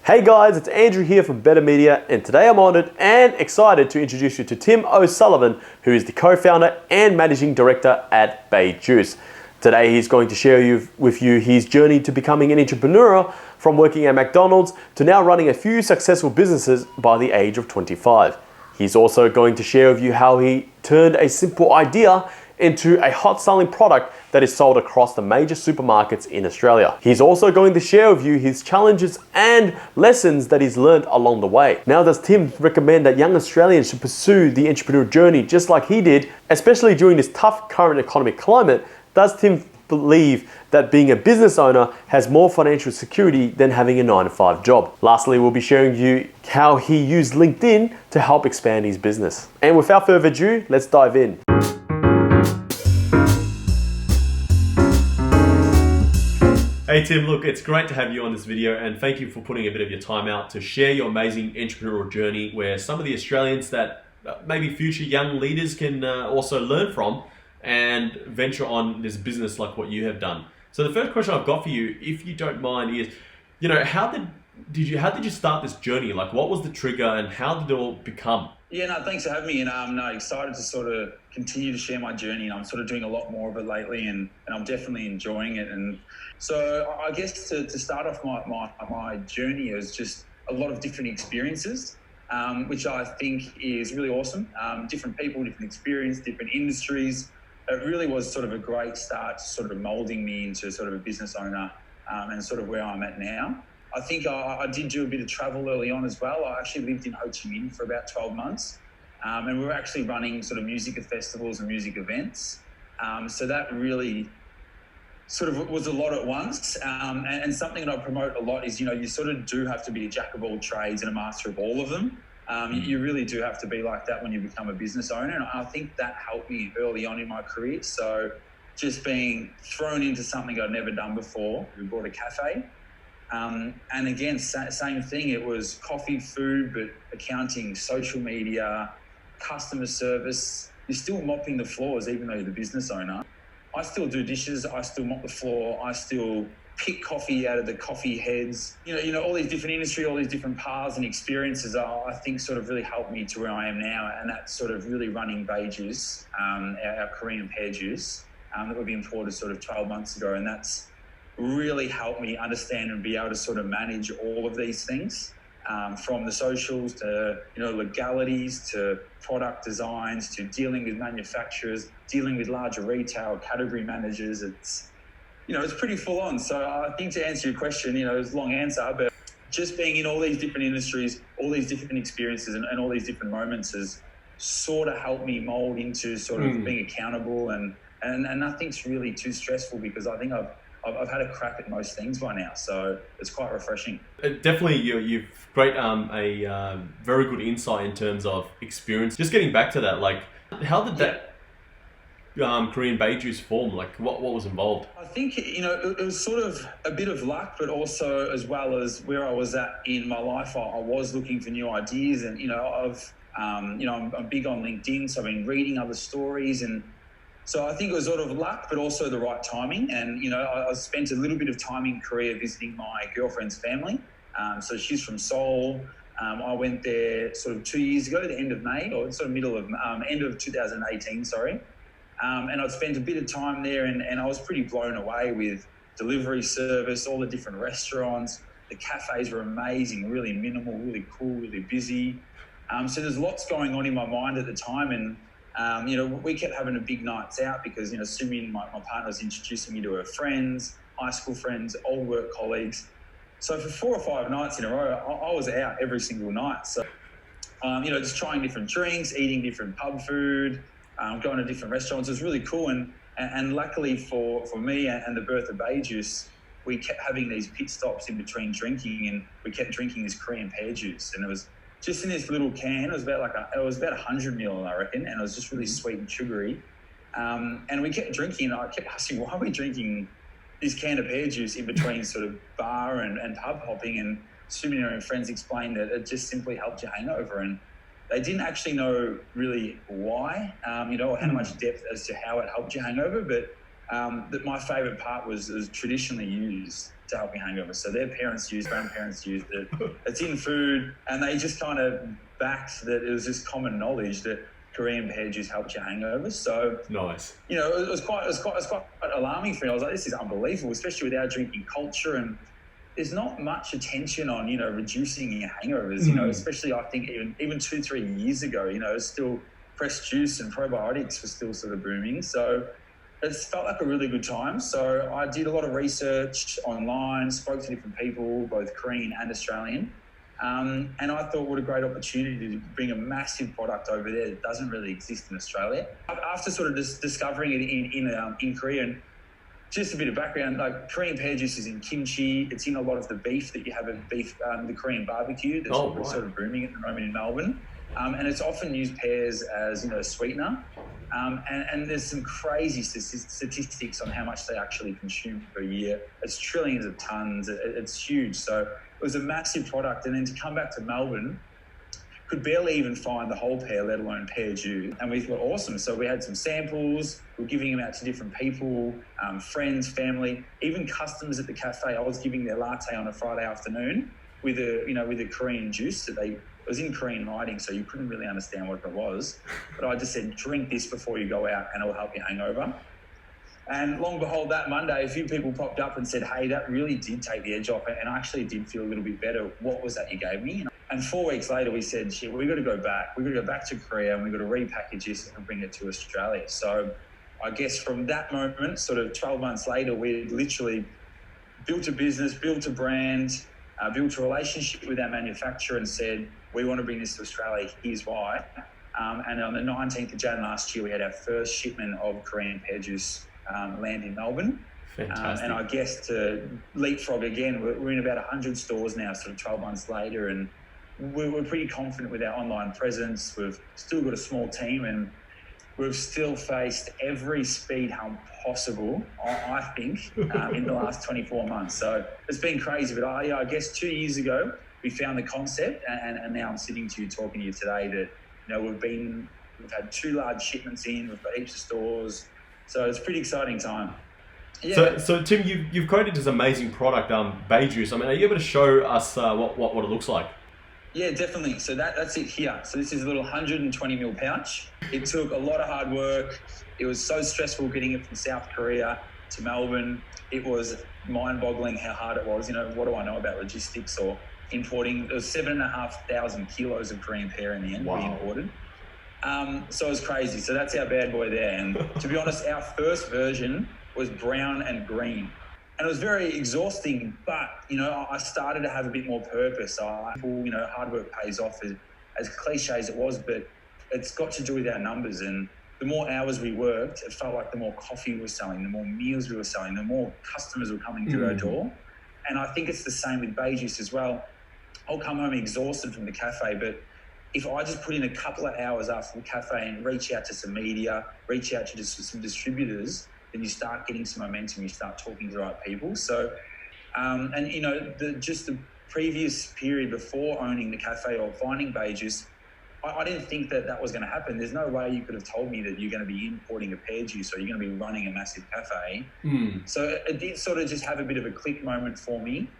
Hey guys, it's Andrew here from Better Media, and today I'm honored and excited to introduce you to Tim O'Sullivan, who is the co-founder and managing director at BaeJuice. Today he's going to share with you his journey to becoming an entrepreneur from working at McDonald's to now running a few successful businesses by the age of 25. He's also going to share with you how he turned a simple idea into a hot selling product that is sold across the major supermarkets in Australia. He's also going to share with you his challenges and lessons that he's learned along the way. Now, does Tim recommend that young Australians should pursue the entrepreneurial journey just like he did, especially during this tough current economic climate? Does Tim believe that being a business owner has more financial security than having a 9-to-5 job? Lastly, we'll be sharing you how he used LinkedIn to help expand his business. And without further ado, let's dive in. Hey Tim, look, it's great to have you on this video, and thank you for putting a bit of your time out to share your amazing entrepreneurial journey where some of the Australians that maybe future young leaders can also learn from and venture on this business like what you have done. So the first question I've got for you, if you don't mind, is, how did you start this journey? Like, what was the trigger and how did it all become? Yeah, no, thanks for having me, and excited to sort of continue to share my journey. And I'm sort of doing a lot more of it lately, and I'm definitely enjoying it. And so I guess to start off my journey is just a lot of different experiences, which I think is really awesome. Different people, different experience, different industries. It really was sort of a great start to sort of molding me into sort of a business owner, and sort of where I'm at now. I think I did do a bit of travel early on as well. I actually lived in Ho Chi Minh for about 12 months. And we were actually running sort of music festivals and music events. So that really sort of was a lot at once. And something that I promote a lot is, you sort of do have to be a jack of all trades and a master of all of them. You really do have to be like that when you become a business owner. And I think that helped me early on in my career. So just being thrown into something I'd never done before. We bought a cafe. And again, same thing. It was coffee, food, but accounting, social media, customer service. You're still mopping the floors, even though you're the business owner. I still do dishes. I still mop the floor. I still pick coffee out of the coffee heads. All these different industry, all these different paths and experiences I think sort of really helped me to where I am now. And that's sort of really running BaeJuice, our Korean pear juice, that we've imported sort of 12 months ago. And that's really helped me understand and be able to sort of manage all of these things, from the socials to legalities to product designs to dealing with manufacturers, dealing with larger retail category managers. It's pretty full on. So I think to answer your question, it's a long answer, but just being in all these different industries, all these different experiences and all these different moments has sort of helped me mold into sort of being accountable and nothing's really too stressful because I think I've had a crack at most things by now, so it's quite refreshing. Definitely, you've great a very good insight in terms of experience. Just getting back to that, like, how did that Korean BaeJuice form? Like, what was involved? I think it was sort of a bit of luck, but also as well as where I was at in my life, I was looking for new ideas, and I'm big on LinkedIn, so I've been reading other stories and. So I think it was sort of luck, but also the right timing. And, I spent a little bit of time in Korea visiting my girlfriend's family. So she's from Seoul. I went there sort of 2 years ago, the end of May, or sort of end of 2018, sorry. And I'd spent a bit of time there and I was pretty blown away with delivery service, all the different restaurants. The cafes were amazing, really minimal, really cool, really busy. So there's lots going on in my mind at the time. And we kept having a big nights out because, Sumin, my partner, was introducing me to her friends, high school friends, old work colleagues. So for 4 or 5 nights in a row, I was out every single night. So, just trying different drinks, eating different pub food, going to different restaurants. It was really cool. And luckily for me and the Birth of BaeJuice, we kept having these pit stops in between drinking, and we kept drinking this Korean pear juice. And it was just in this little can. It was about 100 ml, I reckon, and it was just really sweet and sugary. And we kept drinking, and I kept asking, why are we drinking this can of pear juice in between sort of bar and pub hopping? And Sumin and her friends explained that it just simply helped your hangover. And they didn't actually know really why, or how much depth as to how it helped your hangover, but that my favourite part was traditionally used to help me hangover. So their parents used, grandparents used it. It's in food, and they just kind of backed that it was just common knowledge that Korean pear juice helped your hangovers. So Nice. you know, it was quite alarming for me. I was like, this is unbelievable, especially with our drinking culture, and there's not much attention on, you know, reducing your hangovers, you know, especially I think even 2-3 years ago, you know, still fresh juice and probiotics were still sort of booming. So it felt like a really good time. So I did a lot of research online, spoke to different people, both Korean and Australian. And I thought, what a great opportunity to bring a massive product over there that doesn't really exist in Australia. After sort of just discovering it in Korea, and just a bit of background, like Korean pear juice is in kimchi. It's in a lot of the beef that you have at the Korean barbecue. That's sort of booming at the moment in Melbourne. And it's often used pears as, you know, a sweetener. And there's some crazy statistics on how much they actually consume per year. It's trillions of tons. It's huge. So it was a massive product. And then to come back to Melbourne, could barely even find the whole pear, let alone pear juice. And we thought, awesome. So we had some samples. We were giving them out to different people, friends, family, even customers at the cafe. I was giving their latte on a Friday afternoon with a Korean juice that it was in Korean writing, so you couldn't really understand what it was. But I just said, drink this before you go out and it'll help you hangover. And long and behold, that Monday, a few people popped up and said, hey, that really did take the edge off it. And I actually did feel a little bit better. What was that you gave me? And 4 weeks later, we said, shit, we've got to go back. We've got to go back to Korea and we've got to repackage this and bring it to Australia. So I guess from that moment, sort of 12 months later, we literally built a business, built a brand, built a relationship with our manufacturer and said, we want to bring this to Australia, here's why. And on the 19th of Jan last year, we had our first shipment of Korean pear juice land in Melbourne. Fantastic. And I guess to leapfrog again, we're in about 100 stores now, sort of 12 months later, and we're pretty confident with our online presence. We've still got a small team, and we've still faced every speed hump possible, I think, in the last 24 months. So it's been crazy. But I guess 2 years ago, we found the concept, and now I'm sitting to you, talking to you today that, you know, we've had 2 large shipments in, we've got heaps of stores. So it's a pretty exciting time. Yeah. So Tim, you've created this amazing product, BaeJuice. I mean, are you able to show us what it looks like? Yeah, definitely. So that's it here. So this is a little 120 ml pouch. It took a lot of hard work. It was so stressful getting it from South Korea to Melbourne. It was mind-boggling how hard it was. You know, what do I know about logistics or importing? It was 7,500 kilos of Korean pear in the end. Wow. We imported. So it was crazy. So that's our bad boy there. And to be honest, our first version was brown and green. And it was very exhausting, but, you know, I started to have a bit more purpose. You know, hard work pays off, as cliche as it was, but it's got to do with our numbers. And the more hours we worked, it felt like the more coffee we were selling, the more meals we were selling, the more customers were coming through our door. And I think it's the same with BaeJuice as well. I'll come home exhausted from the cafe, but if I just put in a couple of hours after the cafe and reach out to some media, reach out to just some distributors, then you start getting some momentum, you start talking to the right people. So, and you know, the previous period before owning the cafe or finding BaeJuice, I didn't think that was going to happen. There's no way you could have told me that you're going to be importing a pear juice or you're going to be running a massive cafe. So it did sort of just have a bit of a click moment for me.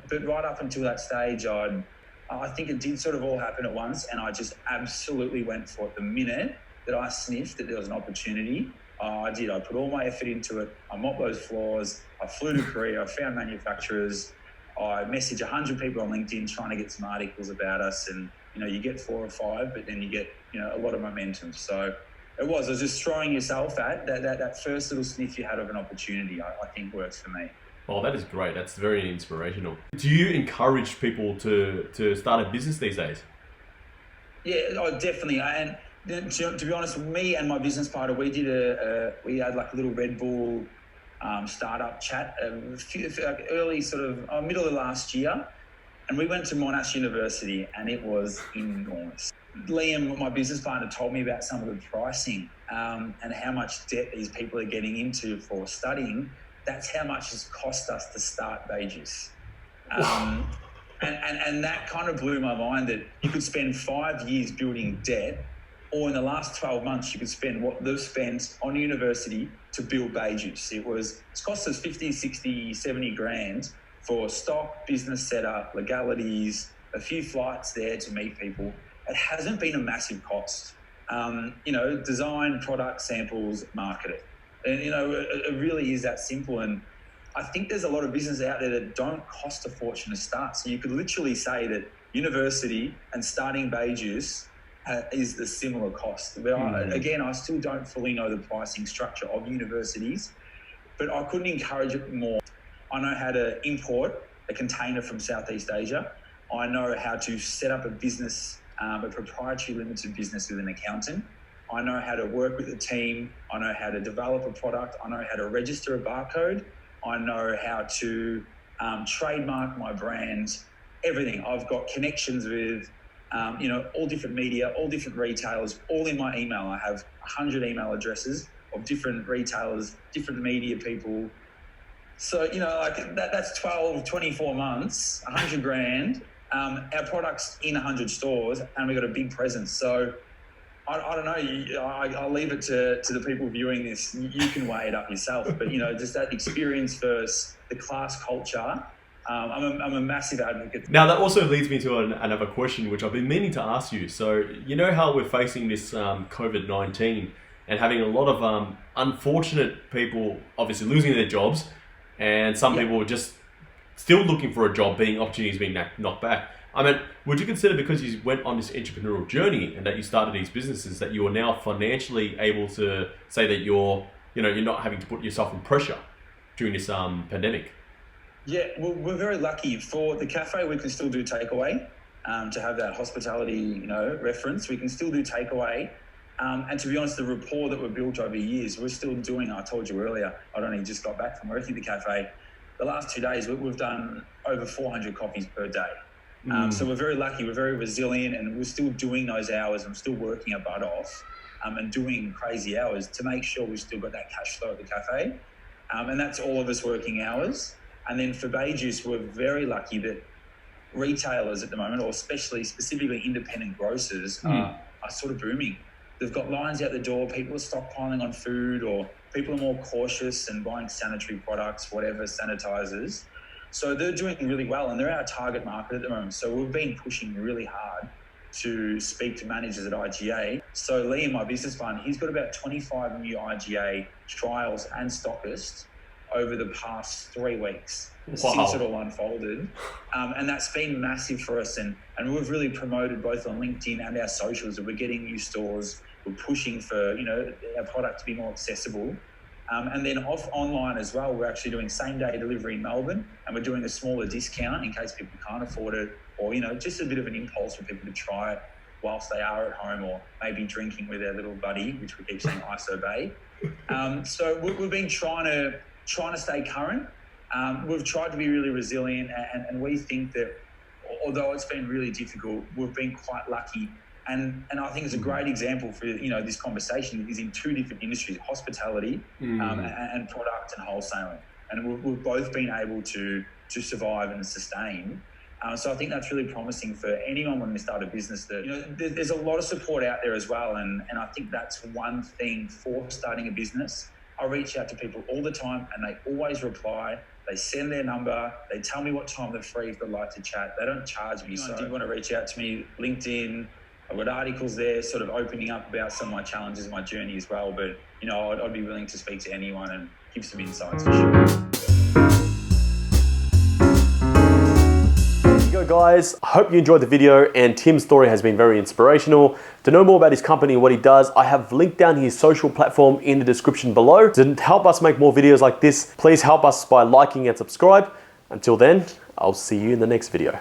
But right up until that stage, I think it did sort of all happen at once, and I just absolutely went for it. The minute that I sniffed that there was an opportunity, I did. I put all my effort into it. I mopped those floors. I flew to Korea. I found manufacturers. I messaged 100 people on LinkedIn trying to get some articles about us. And, you know, you get 4 or 5, but then you get, you know, a lot of momentum. So it was just throwing yourself at that first little sniff you had of an opportunity, I think works for me. Oh, that is great. That's very inspirational. Do you encourage people to start a business these days? Yeah, definitely. And to be honest, me and my business partner, we had like a little Red Bull startup chat early sort of middle of last year, and we went to Monash University, and it was enormous. Liam, my business partner, told me about some of the pricing and how much debt these people are getting into for studying. That's how much it's cost us to start BaeJuice. And that kind of blew my mind, that you could spend 5 years building debt or in the last 12 months, you could spend what they've spent on university to build BaeJuice. It's cost us 50, 60, 70 grand for stock, business setup, legalities, a few flights there to meet people. It hasn't been a massive cost. Design, product, samples, market it. And, it really is that simple. And I think there's a lot of businesses out there that don't cost a fortune to start. So you could literally say that university and starting BaeJuice is the similar cost. But I still don't fully know the pricing structure of universities, but I couldn't encourage it more. I know how to import a container from Southeast Asia. I know how to set up a business, a proprietary limited business with an accountant. I know how to work with a team. I know how to develop a product. I know how to register a barcode. I know how to trademark my brand, everything. I've got connections with all different media, all different retailers, all in my email. I have 100 email addresses of different retailers, different media people. So, that's 12, 24 months, 100 grand. Our product's in 100 stores and we've got a big presence. So I don't know, I'll leave it to the people viewing this. You can weigh it up yourself, but just that experience versus the class culture. I'm a massive advocate. Now that also leads me to another question, which I've been meaning to ask you. So you know how we're facing this COVID-19 and having a lot of unfortunate people obviously losing their jobs, and some people are just still looking for a job, opportunities being knocked back. I mean, would you consider, because you went on this entrepreneurial journey and that you started these businesses, that you are now financially able to say that you're not having to put yourself in pressure during this pandemic? Yeah, well, we're very lucky. For the cafe, we can still do takeaway to have that hospitality, reference. We can still do takeaway. And to be honest, the rapport that we've built over years, we're still doing. I told you earlier, I'd only just got back from working at the cafe. The last 2 days, we've done over 400 coffees per day. So we're very lucky, we're very resilient, and we're still doing those hours and still working our butt off and doing crazy hours to make sure we've still got that cash flow at the cafe. And that's all of us working hours. And then for BaeJuice, we're very lucky that retailers at the moment, or specifically independent grocers, are sort of booming. They've got lines out the door, people are stockpiling on food, or people are more cautious and buying sanitary products, whatever, sanitizers. So they're doing really well, and they're our target market at the moment. So we've been pushing really hard to speak to managers at IGA. So Lee, in my business fund, he's got about 25 new IGA trials and stockists over the past 3 weeks since it all unfolded. And that's been massive for us. And we've really promoted both on LinkedIn and our socials that we're getting new stores. We're pushing for, our product to be more accessible. And then online as well, we're actually doing same-day delivery in Melbourne, and we're doing a smaller discount in case people can't afford it, or, just a bit of an impulse for people to try it whilst they are at home, or maybe drinking with their little buddy, which we keep saying ISO Bae. So we've been trying to stay current. We've tried to be really resilient, and we think that although it's been really difficult, we've been quite lucky. And I think it's a great example for, this conversation is in 2 different industries, hospitality and product and wholesaling. And we've both been able to survive and sustain. So I think that's really promising for anyone when they start a business that, there's a lot of support out there as well. And I think that's one thing for starting a business. I reach out to people all the time and they always reply. They send their number. They tell me what time they're free if they'd like to chat. They don't charge me. So if you want to reach out to me, LinkedIn, I've got articles there sort of opening up about some of my challenges, my journey as well. But, I'd be willing to speak to anyone and give some insights for sure. There you go, guys. I hope you enjoyed the video, and Tim's story has been very inspirational. To know more about his company and what he does, I have linked down his social platform in the description below. To help us make more videos like this, please help us by liking and subscribe. Until then, I'll see you in the next video.